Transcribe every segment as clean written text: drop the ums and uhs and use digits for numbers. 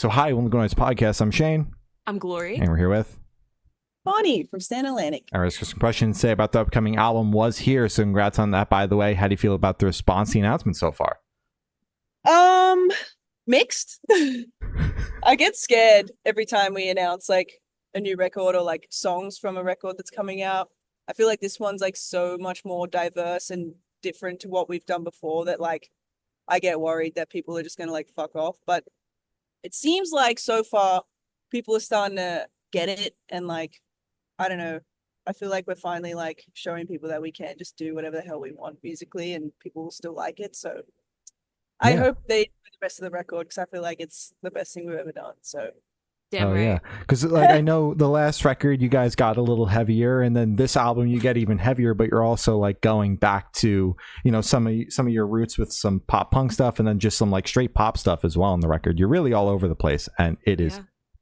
So hi, welcome to Noise Podcast. I'm Shane. I'm Glory. And we're here with Bonnie from Stand Atlantic. All right, so some questions to say about the upcoming album Was Here. So congrats on that, by the way. How do you feel about the response to the announcement so far? Mixed. I get scared every time we announce like a new record or like songs from a record that's coming out. I feel like this one's like so much more diverse and different to what we've done before that like I get worried that people are just gonna like fuck off. But it seems like so far people are starting to get it, and like I don't know. I feel like we're finally like showing people that we can just do whatever the hell we want musically and people will still like it. So I hope they do the rest of the record because I feel like it's the best thing we've ever done. So damn right. Yeah, because like I know the last record you guys got a little heavier, and then this album you get even heavier, but you're also like going back to, you know, some of your roots with some pop punk stuff, and then just some like straight pop stuff as well on the record. You're really all over the place, and it is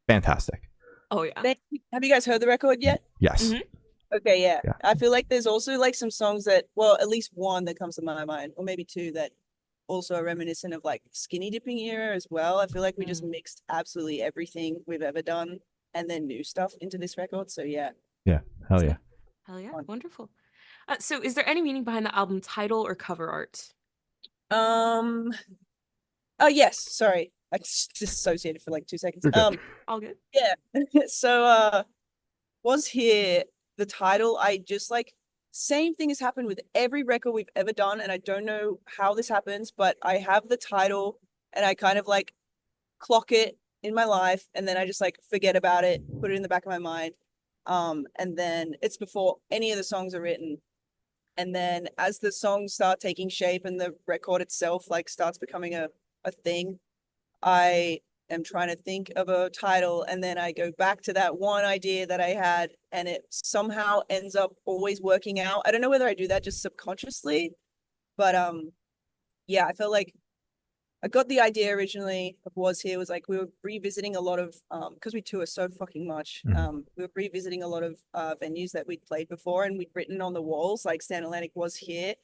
fantastic. Oh yeah. Have you guys heard the record yet? Yes. Mm-hmm. Okay, yeah. I feel like there's also like some songs that, well, at least one that comes to my mind, or maybe two that also are reminiscent of like skinny dipping era as well. I feel like we just mixed absolutely everything we've ever done and then new stuff into this record. So yeah. Yeah. Hell yeah. Hell yeah. Wonderful. So is there any meaning behind the album title or cover art? Oh yes. Sorry. I just disassociated for like 2 seconds. All good. Yeah. So Was Here, the title, I just like same thing has happened with every record we've ever done, and I don't know how this happens, but I have the title and I kind of like clock it in my life, and then I just like forget about it, put it in the back of my mind, and then it's before any of the songs are written, and then as the songs start taking shape and the record itself like starts becoming a thing, I am trying to think of a title, and then I go back to that one idea that I had, and it somehow ends up always working out. I don't know whether I do that just subconsciously, but yeah, I felt like I got the idea originally of Was Here was like we were revisiting a lot of because we tour so fucking much. We were revisiting a lot of venues that we'd played before, and we'd written on the walls like Stand Atlantic Was Here.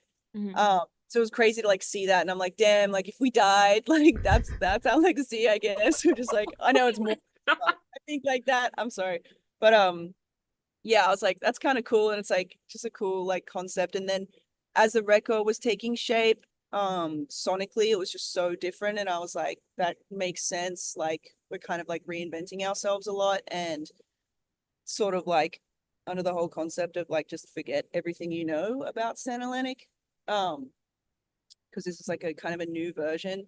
So it was crazy to like see that, and I'm like, damn, like if we died, like that's our legacy, I guess. We're just like, I know it's more I think like that. I'm sorry. But yeah, I was like, that's kind of cool, and it's like just a cool like concept. And then as the record was taking shape, sonically it was just so different, and I was like, that makes sense. Like we're kind of like reinventing ourselves a lot, and sort of like under the whole concept of like just forget everything you know about Stand Atlantic. Because this is like a kind of a new version.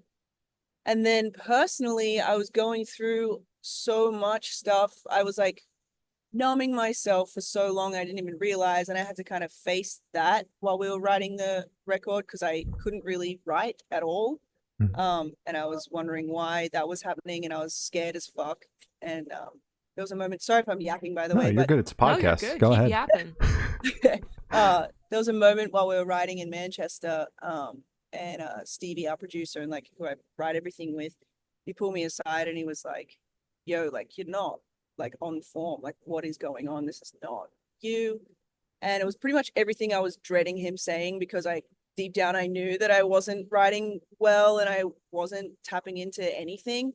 And then personally, I was going through so much stuff. I was like numbing myself for so long I didn't even realize, and I had to kind of face that while we were writing the record because I couldn't really write at all. And I was wondering why that was happening, and I was scared as fuck. And there was a moment, sorry if I'm yapping, by the way. You're good. It's a podcast. No, Go ahead. Yapping. There was a moment while we were writing in Manchester, and Stevie, our producer, and like who I write everything with, he pulled me aside and he was like, yo, like you're not like on form, like what is going on? This is not you. And it was pretty much everything I was dreading him saying, because I deep down I knew that I wasn't writing well and I wasn't tapping into anything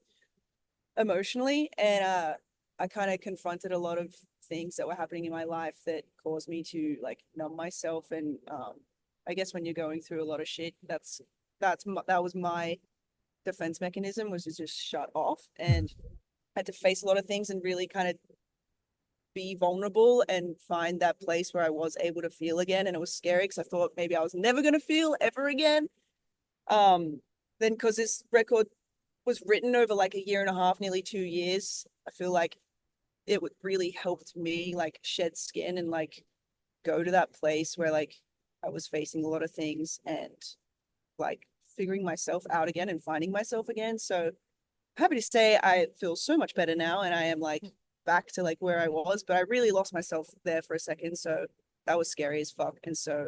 emotionally. And I kind of confronted a lot of things that were happening in my life that caused me to like numb myself. And I guess when you're going through a lot of shit, that was my defense mechanism, was to just shut off, and I had to face a lot of things and really kind of be vulnerable and find that place where I was able to feel again. And it was scary because I thought maybe I was never going to feel ever again. Then because this record was written over like a year and a half, nearly 2 years, I feel like it would really helped me like shed skin and like go to that place where like I was facing a lot of things and like figuring myself out again and finding myself again. So happy to say I feel so much better now, and I am like back to like where I was, but I really lost myself there for a second. So that was scary as fuck. And so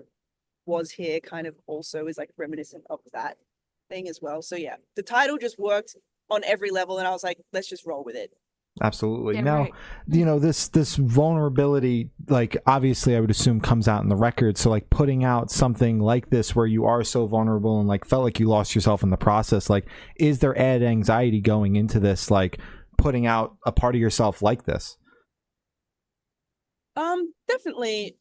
Was Here kind of also is like reminiscent of that thing as well. So yeah, the title just worked on every level, and I was like, let's just roll with it. Absolutely. Yeah, now, right. you know, this vulnerability, like obviously I would assume comes out in the record. So like putting out something like this where you are so vulnerable and like felt like you lost yourself in the process, like is there added anxiety going into this, like putting out a part of yourself like this? Definitely.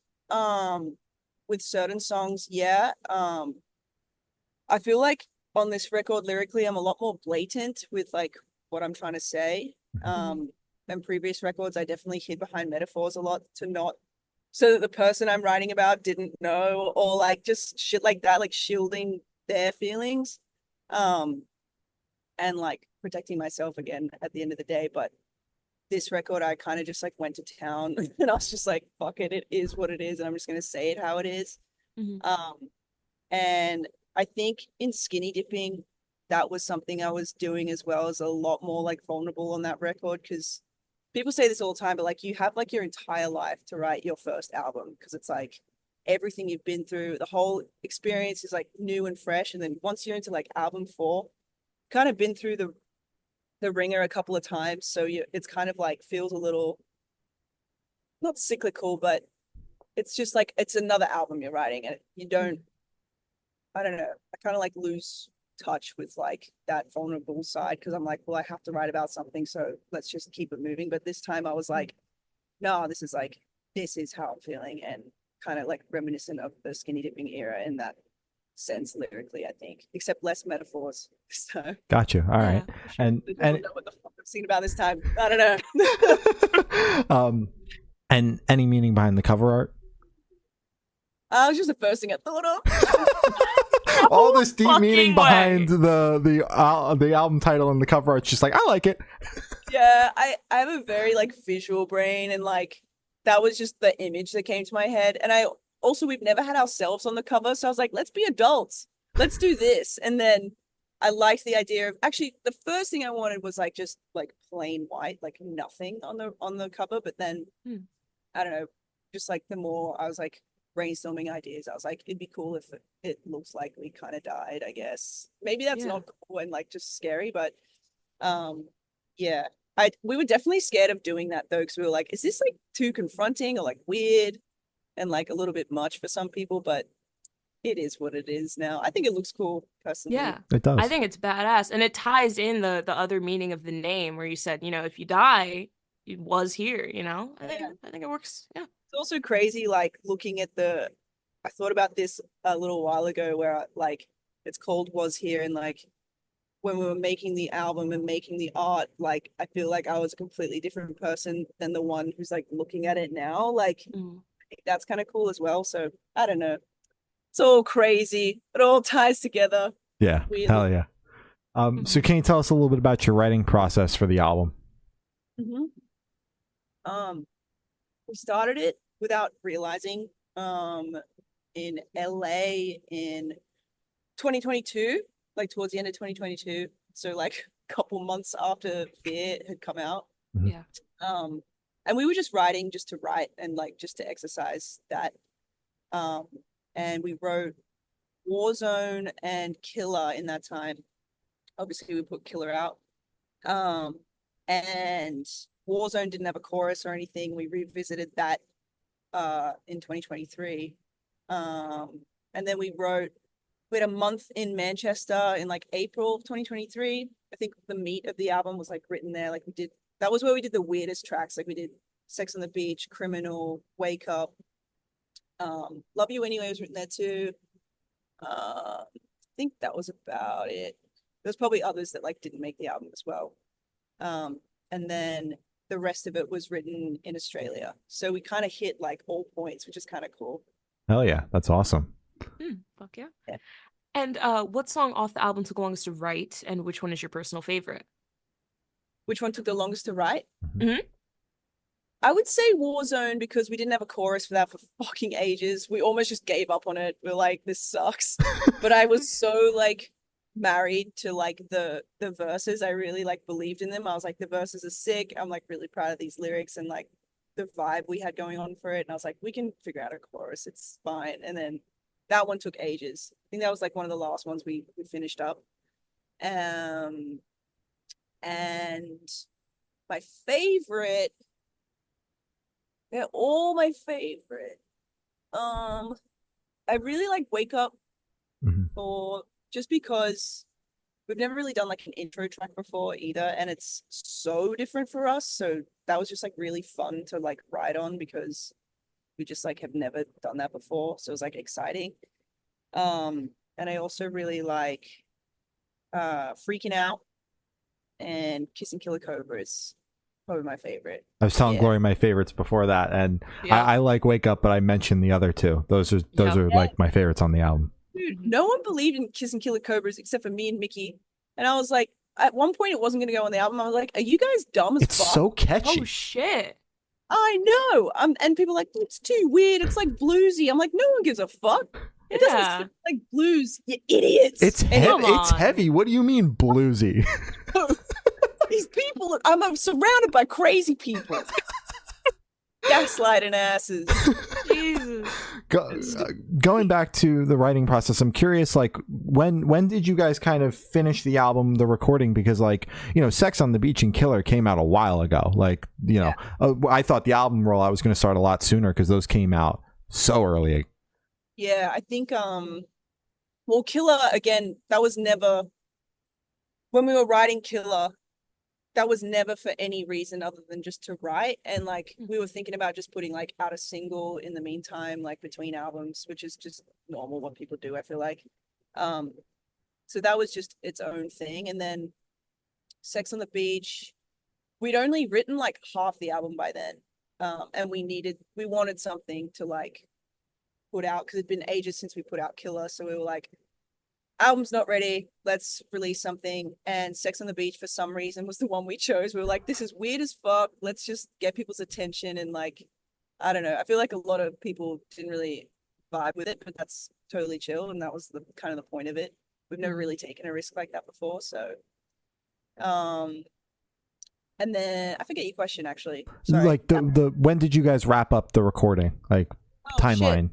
With certain songs, yeah. I feel like on this record lyrically, I'm a lot more blatant with like what I'm trying to say. And previous records, I definitely hid behind metaphors a lot to not so that the person I'm writing about didn't know, or like just shit like that, like shielding their feelings. Um, and like protecting myself again at the end of the day. But this record, I kind of just like went to town and I was just like, fuck it, it is what it is, and I'm just gonna say it how it is. Um, and I think in skinny dipping, that was something I was doing as well, as a lot more like vulnerable on that record, because people say this all the time, but like you have like your entire life to write your first album, because it's like everything you've been through, the whole experience is like new and fresh. And then once you're into like album 4, kind of been through the ringer a couple of times, so it's kind of like feels a little not cyclical, but it's just like it's another album you're writing, and you don't I don't know. I kind of like lose touch with like that vulnerable side, because I'm like, well, I have to write about something, so let's just keep it moving. But this time I was like, no, this is how I'm feeling, and kind of like reminiscent of the skinny dipping era in that sense lyrically, I think, except less metaphors. So Gotcha. All right. And know what the fuck I'm singing about this time. I don't know. And any meaning behind the cover art? I was just the first thing I thought of. All this deep meaning behind way. the album title and the cover art's just like, I like it. Yeah, I have a very like visual brain, and like that was just the image that came to my head. And I also, we've never had ourselves on the cover, so I was like, let's be adults, let's do this. And then I liked the idea of, actually the first thing I wanted was like just like plain white, like nothing on the cover. But then I don't know, just like the more I was like brainstorming ideas, I was like, it'd be cool if it looks like we kind of died, I guess. Maybe that's not cool and like just scary, but yeah. We were definitely scared of doing that though, because we were like, is this like too confronting or like weird and like a little bit much for some people? But it is what it is now. I think it looks cool personally. Yeah. It does. I think it's badass. And it ties in the other meaning of the name, where you said, if you die, it was here, I think it works. Yeah. It's also crazy, like looking at I thought about this a little while ago, where like it's called Was Here, and like when we were making the album and making the art, like I feel like I was a completely different person than the one who's like looking at it now. Like I think that's kind of cool as well. So I don't know. It's all crazy. It all ties together. Yeah. Weirdly. Hell yeah. So can you tell us a little bit about your writing process for the album? We started it without realizing in LA in 2022, like towards the end of 2022. So like a couple months after Fear had come out. Yeah. And we were just writing just to write and like just to exercise that. And we wrote Warzone and Killer in that time. Obviously we put Killer out. And Warzone didn't have a chorus or anything. We revisited that in 2023. And then we had a month in Manchester in like April of 2023. I think the meat of the album was like written there. Like that was where we did the weirdest tracks. Like we did Sex on the Beach, Criminal, Wake Up. Love You Anyway was written there too. I think that was about it. There's probably others that like didn't make the album as well. And then the rest of it was written in Australia. So we kind of hit like all points, which is kind of cool. Hell yeah, that's awesome. Fuck yeah. And what song off the album took longest to write, and which one is your personal favorite? Which one took the longest to write? I would say Warzone, because we didn't have a chorus for that for fucking ages. We almost just gave up on it. We're like, this sucks. But I was so like married to like the verses. I really like believed in them. I was like, the verses are sick. I'm like really proud of these lyrics and like the vibe we had going on for it. And I was like, we can figure out a chorus. It's fine. And then that one took ages. I think that was like one of the last ones we finished up. And my favorite, they're all my favorite. I really like Wake Up, or just because we've never really done like an intro track before either, and it's so different for us. So that was just like really fun to like ride on because we just like have never done that before. So it was like exciting. And I also really like Freaking Out and Kissing Killer Cobra is probably my favorite. I was telling Yeah. Glory my favorites before that, and Yeah. I like Wake Up, but I mentioned the other two. Those are like my favorites on the album. Dude, no one believed in Kissing Killer Cobras except for me and Mickey. And I was like, at one point it wasn't going to go on the album. I was like, are you guys dumb as It's fuck? so catchy. Oh shit. I know. And people are like, it's too weird. It's like bluesy. I'm like, no one gives a fuck. It doesn't Yeah. sound like blues, you idiots. It's And heavy. Come It's on. heavy. What do you mean bluesy? these people, I'm surrounded by crazy people. Gaslighting asses. Jesus. Going back to the writing process, I'm curious, like when did you guys kind of finish the album, the recording? Because like, you know, Sex on the Beach and Killer came out a while ago. Like, you know, I thought the album rollout was going to start a lot sooner because those came out so early. Yeah, I think well, Killer again, that was never when we were writing Killer, that was never for any reason other than just to write. And like we were thinking about just putting like out a single in the meantime, like between albums, which is just normal what people do, I feel like. So that was just its own thing. And then Sex on the Beach, we'd only written like half the album by then. And we wanted something to like put out because it'd been ages since we put out Killer. So we were like, album's not ready, let's release something. And Sex on the Beach for some reason was the one we chose. We were like, this is weird as fuck, let's just get people's attention. And like, I don't know, I feel like a lot of people didn't really vibe with it, but that's totally chill, and that was the kind of the point of it. We've never really taken a risk like that before. So and then I forget your question actually. Sorry. Like the when did you guys wrap up the recording? Like timeline.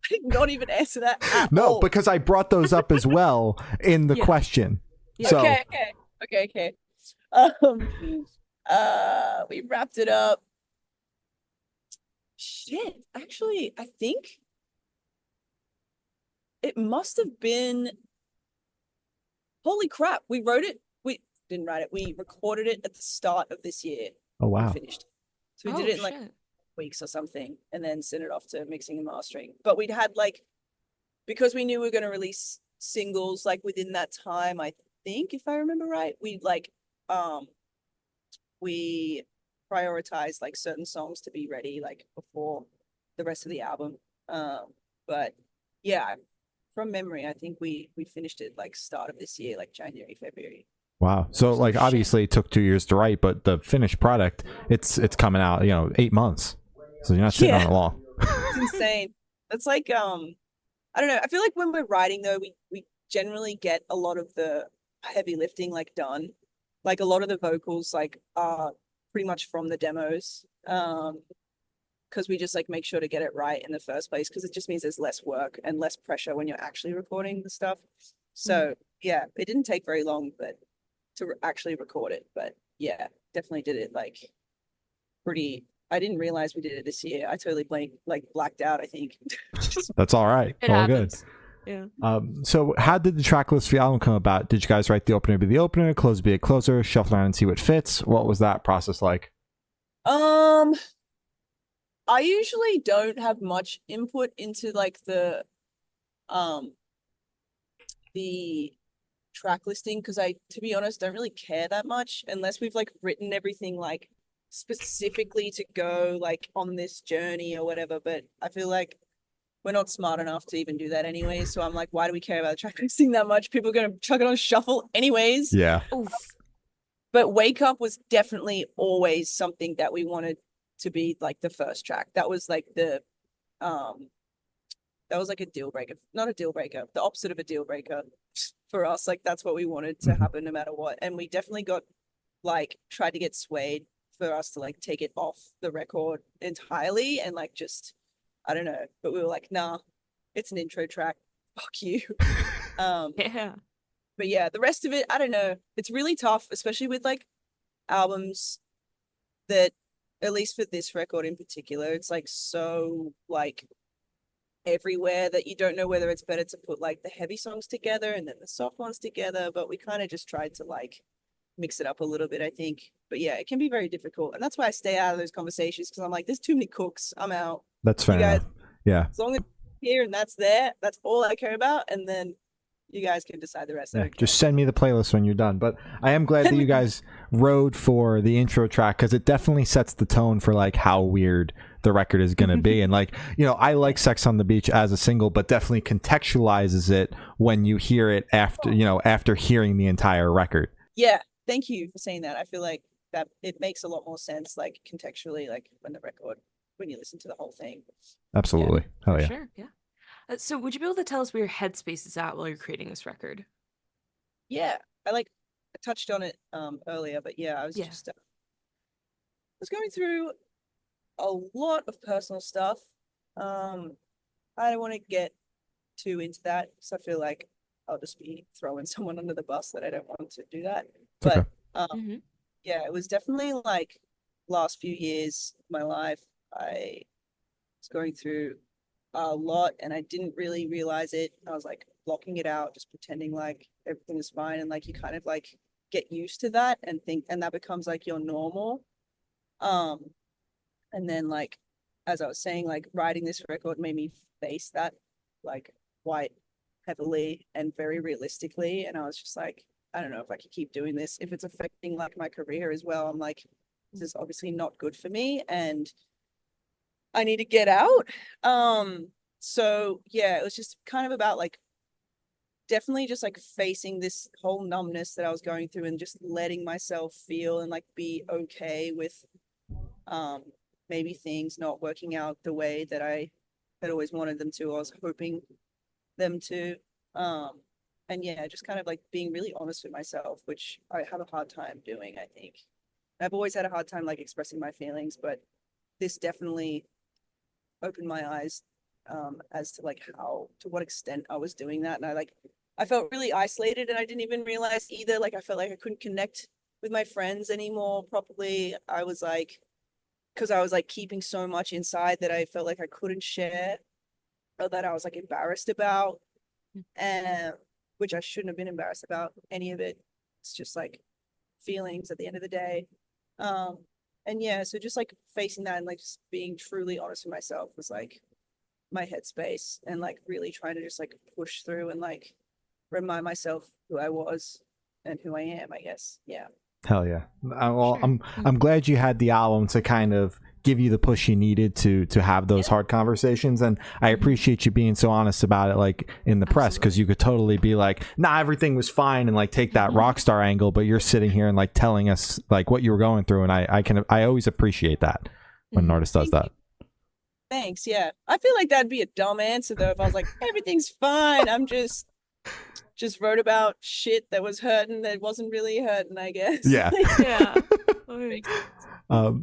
I did not even answer that at No, all. because I brought those up as well in the Yeah. question. Yeah. So Okay. We wrapped it up. Shit, actually, I think it must have been. Holy crap! We wrote it. We didn't write it. We recorded it at the start of this year. oh wow. We finished. So we did it in like weeks or something, and then sent it off to mixing and mastering. But we'd had like, because we knew we were going to release singles like within that time, I think, if I remember right, we prioritized like certain songs to be ready like before the rest of the album. But yeah, from memory, I think we finished it like start of this year, like January, February. Wow. So like obviously it took 2 years to write, but the finished product, it's coming out, you know, 8 months. So you're not sitting on it long. It's insane. It's like I don't know. I feel like when we're writing though, we generally get a lot of the heavy lifting like done. Like a lot of the vocals like are pretty much from the demos. Because we just like make sure to get it right in the first place, because it just means there's less work and less pressure when you're actually recording the stuff. So yeah, it didn't take very long, but to actually record it. But yeah, definitely did it like pretty. I didn't realize we did it this year. I totally blacked out, I think. That's all right. It all happens. good. Yeah. So how did the track list for the album come about? Did you guys write the opener be the opener, close be a closer, shuffle around and see what fits? What was that process like? I usually don't have much input into like the track listing, because to be honest, don't really care that much unless we've like written everything like specifically to go like on this journey or whatever. But I feel like we're not smart enough to even do that anyway. So I'm like, why do we care about the track listing that much? People are gonna chuck it on shuffle anyways. Yeah. Oof. But Wake Up was definitely always something that we wanted to be like the first track. That was like a deal breaker. Not a deal breaker, the opposite of a deal breaker for us. Like that's what we wanted to happen no matter what. And we definitely got like tried to get swayed for us to like take it off the record entirely and like just I don't know. But we were like, nah, it's an intro track. Fuck you. Yeah. But yeah, the rest of it, I don't know. It's really tough, especially with like albums that, at least for this record in particular, it's like so like everywhere that you don't know whether it's better to put like the heavy songs together and then the soft ones together, but we kind of just tried to like mix it up a little bit, I think. But yeah, it can be very difficult, and that's why I stay out of those conversations, because I'm like, there's too many cooks. I'm out. That's fair You guys, enough. Yeah. as long as it's here and that's there, that's all I care about, and then you guys can decide the rest. Yeah, just send me the playlist when you're done. But I am glad that you guys rode for the intro track, because it definitely sets the tone for like how weird the record is going to be. And like, you know, I like Sex on the Beach as a single, but definitely contextualizes it when you hear it after, you know, after hearing the entire record. Yeah, thank you for saying that. I feel like that it makes a lot more sense, like contextually, like when you listen to the whole thing. Absolutely. Hell yeah. Sure, yeah. So would you be able to tell us where your headspace is at while you're creating this record? Yeah, I touched on it earlier, but yeah, I was just I was going through a lot of personal stuff. I don't want to get too into that, because I feel like I'll just be throwing someone under the bus that I don't want to do that. But okay. Yeah, it was definitely like last few years of my life. I was going through a lot, and I didn't really realize it. I was like blocking it out, just pretending like everything was fine, and like you kind of like get used to that and that becomes like your normal. And then like, as I was saying, like writing this record made me face that like quite heavily and very realistically, and I was just like, I don't know if I could keep doing this if it's affecting like my career as well. I'm like, this is obviously not good for me, and I need to get out. So yeah, it was just kind of about like definitely just like facing this whole numbness that I was going through, and just letting myself feel and like be okay with maybe things not working out the way that I had always wanted them to, or I was hoping them to. And yeah, just kind of like being really honest with myself, which I have a hard time doing, I think. I've always had a hard time like expressing my feelings, but this definitely opened my eyes as to like to what extent I was doing that. And I felt really isolated, and I didn't even realize either. Like I felt like I couldn't connect with my friends anymore properly. I was like, because I was like keeping so much inside that I felt like I couldn't share, or that I was like embarrassed about, and which I shouldn't have been embarrassed about any of it. It's just like feelings at the end of the day. And yeah, so just like facing that and like just being truly honest with myself was like my headspace, and like really trying to just like push through and like remind myself who I was and who I am, I guess. Yeah. Hell yeah. Well, Sure. I'm glad you had the album to kind of give you the push you needed to have those hard conversations, and I appreciate you being so honest about it, like in the press, because you could totally be like, nah, everything was fine, and like take that rock star angle, but you're sitting here and like telling us like what you were going through, and I always appreciate that when an artist does that. Thanks. Yeah, I feel like that'd be a dumb answer though if I was like, everything's fine, I'm just wrote about shit that was hurting that wasn't really hurting, I guess. Yeah. Yeah.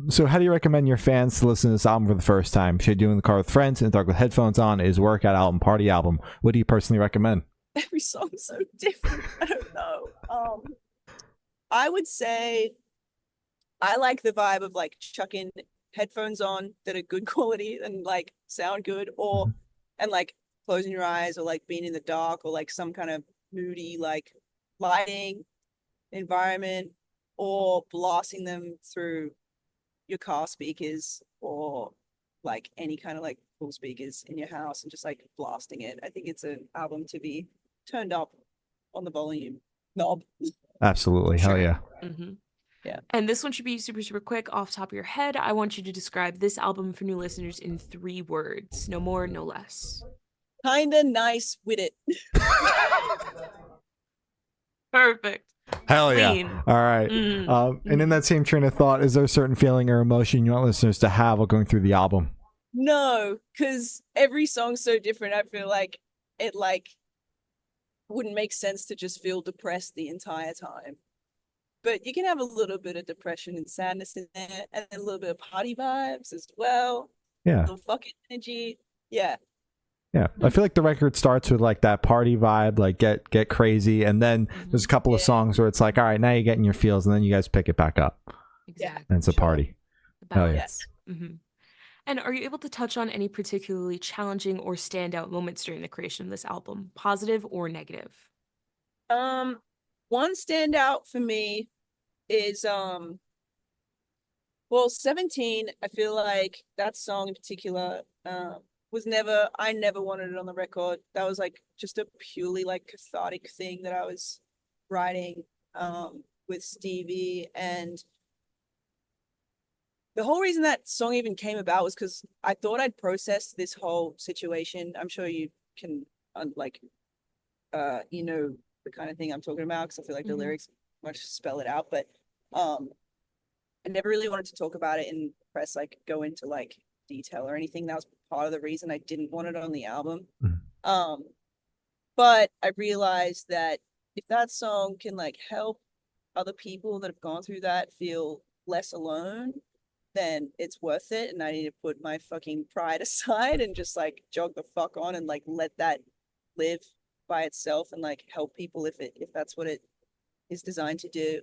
So how do you recommend your fans to listen to this album for the first time? Should you do in the car with friends, in the dark with headphones on? Is workout album, party album? What do you personally recommend? Every song's so different. I don't know. I would say I like the vibe of like chucking headphones on that are good quality and like sound good, or and like closing your eyes, or like being in the dark, or like some kind of moody like lighting environment, or blasting them through your car speakers, or like any kind of like cool speakers in your house, and just like blasting it. I think it's an album to be turned up on the volume knob. Absolutely. Hell yeah. Yeah. And this one should be super, super quick off the top of your head. I want you to describe this album for new listeners in 3 words. No more, no less. Kinda nice with it. Perfect. Hell yeah. Clean. All right. And in that same train of thought, is there a certain feeling or emotion you want listeners to have while going through the album? No, because every song's so different. I feel like it like wouldn't make sense to just feel depressed the entire time. But you can have a little bit of depression and sadness in there, and a little bit of party vibes as well. Yeah. A little fucking energy. Yeah. Yeah, I feel like the record starts with like that party vibe, like get crazy, and then there's a couple of songs where it's like, all right, now you're getting your feels, and then you guys pick it back up. Exactly. And it's a party. The Hell yeah. balance. And are you able to touch on any particularly challenging or standout moments during the creation of this album, positive or negative? One standout for me is well, 17, I feel like that song in particular was never, I never wanted it on the record. That was like just a purely like cathartic thing that I was writing with Stevie. And the whole reason that song even came about was because I thought I'd processed this whole situation. I'm sure you can like you know the kind of thing I'm talking about, because I feel like the lyrics much spell it out, but I never really wanted to talk about it in press, like go into like detail or anything. That was part of the reason I didn't want it on the album. But I realized that if that song can like help other people that have gone through that feel less alone, then it's worth it. And I need to put my fucking pride aside and just like jog the fuck on and like let that live by itself and like help people if that's what it is designed to do.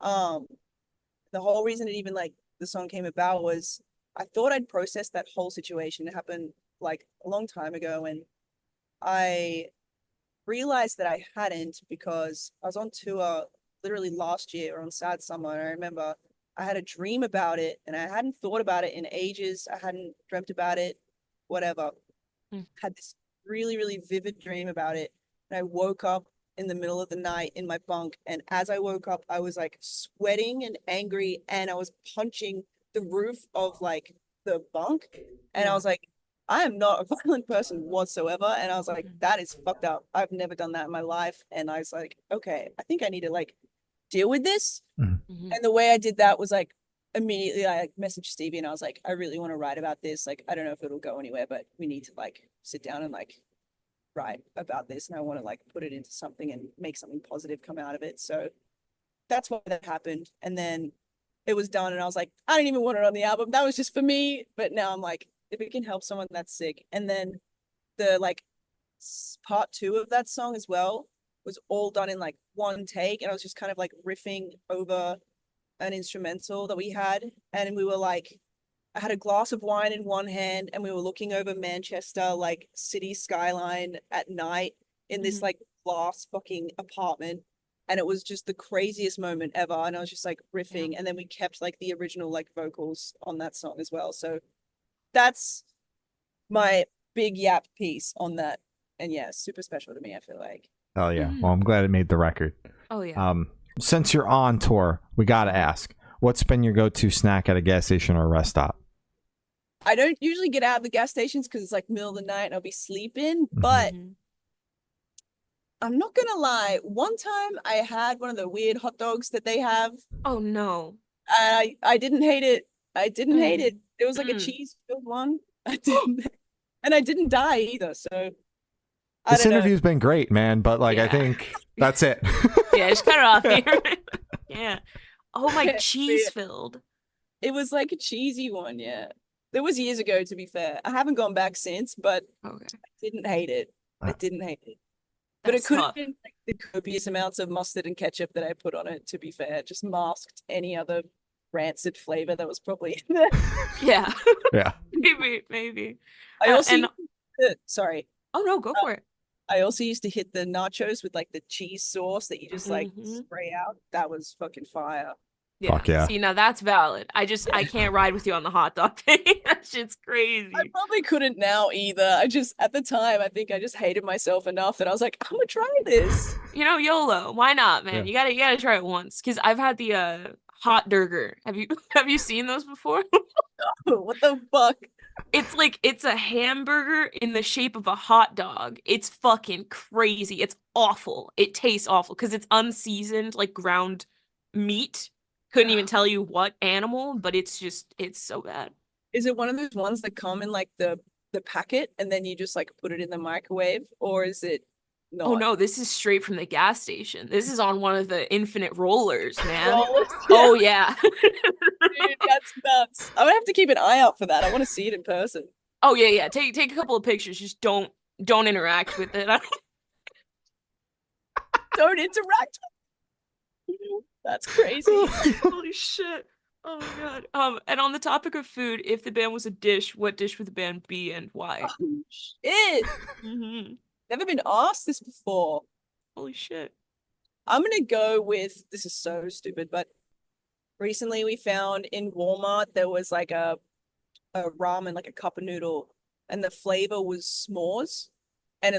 The whole reason it even like the song came about was I thought I'd processed that whole situation. It happened like a long time ago, and I realized that I hadn't, because I was on tour literally last year on Sad Summer, and I remember I had a dream about it, and I hadn't thought about it in ages. I hadn't dreamt about it, whatever. Had this really, really vivid dream about it, and I woke up in the middle of the night in my bunk, and as I woke up, I was like sweating and angry, and I was punching the roof of like the bunk, and I was like, I am not a violent person whatsoever. And I was like, that is fucked up. I've never done that in my life. And I was like, okay, I think I need to like deal with this. And the way I did that was like immediately I like messaged Stevie and I was like, I really want to write about this. Like, I don't know if it'll go anywhere, but we need to like sit down and like write about this. And I want to like put it into something and make something positive come out of it. So that's why that happened. And then it was done. And I was like, I didn't even want it on the album. That was just for me. But now I'm like, if it can help someone, that's sick. And then the like part 2 of that song as well was all done in like one take, and I was just kind of like riffing over an instrumental that we had, and we were like, I had a glass of wine in one hand and we were looking over Manchester like city skyline at night in this like glass fucking apartment, and it was just the craziest moment ever. And I was just like riffing, and then we kept like the original like vocals on that song as well. So that's my big yap piece on that. And yeah, super special to me, I feel like. Oh yeah. Well, I'm glad it made the record. Oh yeah. Since you're on tour, we gotta ask, what's been your go-to snack at a gas station or a rest stop? I don't usually get out of the gas stations because it's like middle of the night and I'll be sleeping, but I'm not gonna lie. One time I had one of the weird hot dogs that they have. Oh no. I didn't hate it. I didn't hate it. It was like a cheese-filled one. I didn't, and I didn't die either. So this interview's been great, man. But like, I think that's it. Yeah, just cut it off here. Yeah. Oh my, cheese filled. It was like a cheesy one. Yeah. It was years ago, to be fair. I haven't gone back since, but I didn't hate it. I didn't hate it. But it could have been like the copious amounts of mustard and ketchup that I put on it, to be fair. It just masked any other rancid flavor that was probably in there. Yeah. Yeah. Maybe. I also sorry. Oh no, go for it. I also used to hit the nachos with like the cheese sauce that you just like spray out. That was fucking fire. Yeah. Fuck yeah. See, now that's valid. I can't ride with you on the hot dog thing. That shit's crazy. I probably couldn't now either. I just, at the time, I think I just hated myself enough that I was like, I'm gonna try this. You know, YOLO. Why not, man? You gotta try it once. Cause I've had the hot burger. Have you seen those before? Oh, what the fuck? It's a hamburger in the shape of a hot dog. It's fucking crazy. It's awful. It tastes awful because it's unseasoned, like ground meat. Couldn't even tell you what animal, but it's so bad. Is it one of those ones that come in like the packet and then you just like put it in the microwave, or is it not? Oh no, this is straight from the gas station. This is on one of the infinite rollers, man. Rollers? Oh yeah. Dude, that's nuts. I'm gonna have to keep an eye out for that. I want to see it in person. Oh yeah. Take a couple of pictures. Just don't interact with it. Don't interact with it. That's crazy. Holy shit. Oh my god. And on the topic of food, if the band was a dish, what dish would the band be and why? Oh, shit. Mm-hmm. Never been asked this before. Holy shit. I'm gonna go with, this is so stupid, but recently we found in Walmart there was like a ramen, like a cup of noodle, and the flavor was s'mores. And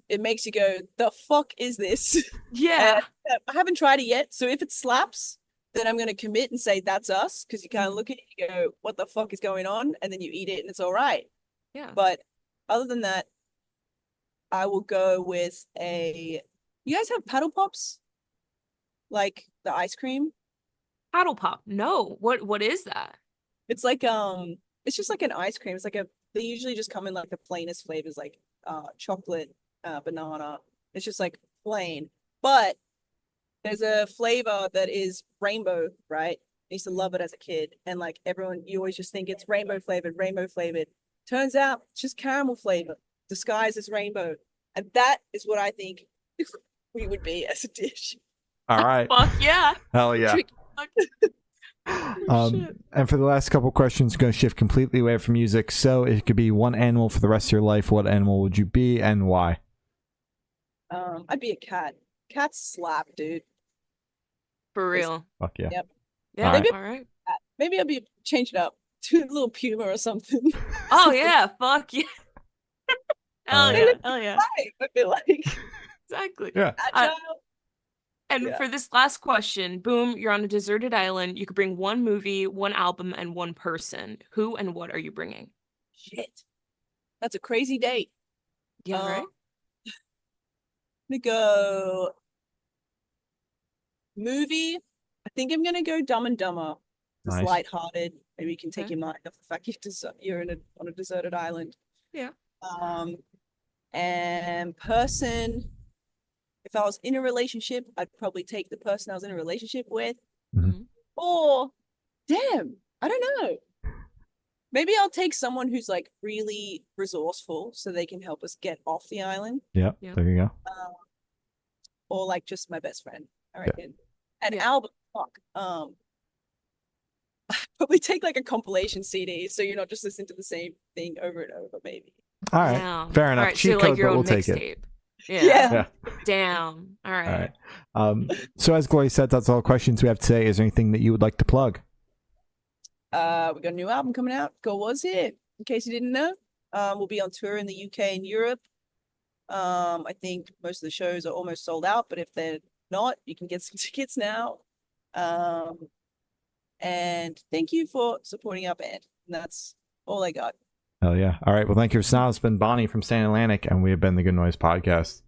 it makes you go, the fuck is this? Yeah. And I haven't tried it yet. So if it slaps, then I'm gonna commit and say that's us, because you kind of look at it, you go, what the fuck is going on? And then you eat it and it's all right. Yeah. But other than that, I will go with you guys have paddle pops? Like the ice cream? Paddle pop. No. What is that? It's like it's just like an ice cream. It's like they usually just come in like the plainest flavors, like chocolate, banana. It's just like plain. But there's a flavor that is rainbow, right? I used to love it as a kid. And like everyone, you always just think it's rainbow flavored, rainbow flavored. Turns out it's just caramel flavor disguised as rainbow. And that is what I think we would be as a dish. All right. Fuck yeah. Hell yeah. Shit. And for the last couple questions, going to shift completely away from music. So it could be one animal for the rest of your life. What animal would you be and why? I'd be a cat. Cats slap, dude. For real. Fuck yeah. Yep. Yeah. All right. All right. Maybe I'll be change it up to a little puma or something. Oh yeah. Fuck yeah. Hell yeah. Right. Hell yeah. I feel like Exactly. Yeah. agile. And Yeah. for this last question, boom, you're on a deserted island. You could bring one movie, one album, and one person. Who and what are you bringing? Shit. That's a crazy date. Yeah, right? I'm gonna go movie. I think I'm gonna go Dumb and Dumber. It's Nice. lighthearted. Maybe you can take Okay. your mind off the fact you're on a deserted island. Yeah. And person. If I was in a relationship, I'd probably take the person I was in a relationship with. Mhm. Or, damn, I don't know. Maybe I'll take someone who's like really resourceful so they can help us get off the island. Yep. Yeah. There you go. Or like just my best friend, I reckon. An Yeah. album, fuck. Probably take like a compilation CD so you're not just listening to the same thing over and over, maybe. All right. Damn. Fair enough. All right, Cheat so code, like your but own we'll take it. mixtape. Yeah. Yeah. Damn. All right. All right. So as Glory said, that's all the questions we have today. Is there anything that you would like to plug? We got a new album coming out. Go Was Here. In case you didn't know, we'll be on tour in the UK and Europe. I think most of the shows are almost sold out, but if they're not, you can get some tickets now. And thank you for supporting our band. And that's all I got. Hell yeah. All right. Well, thank you for now. It's been Bonnie from Stan Atlantic, and we have been the Good Noise Podcast.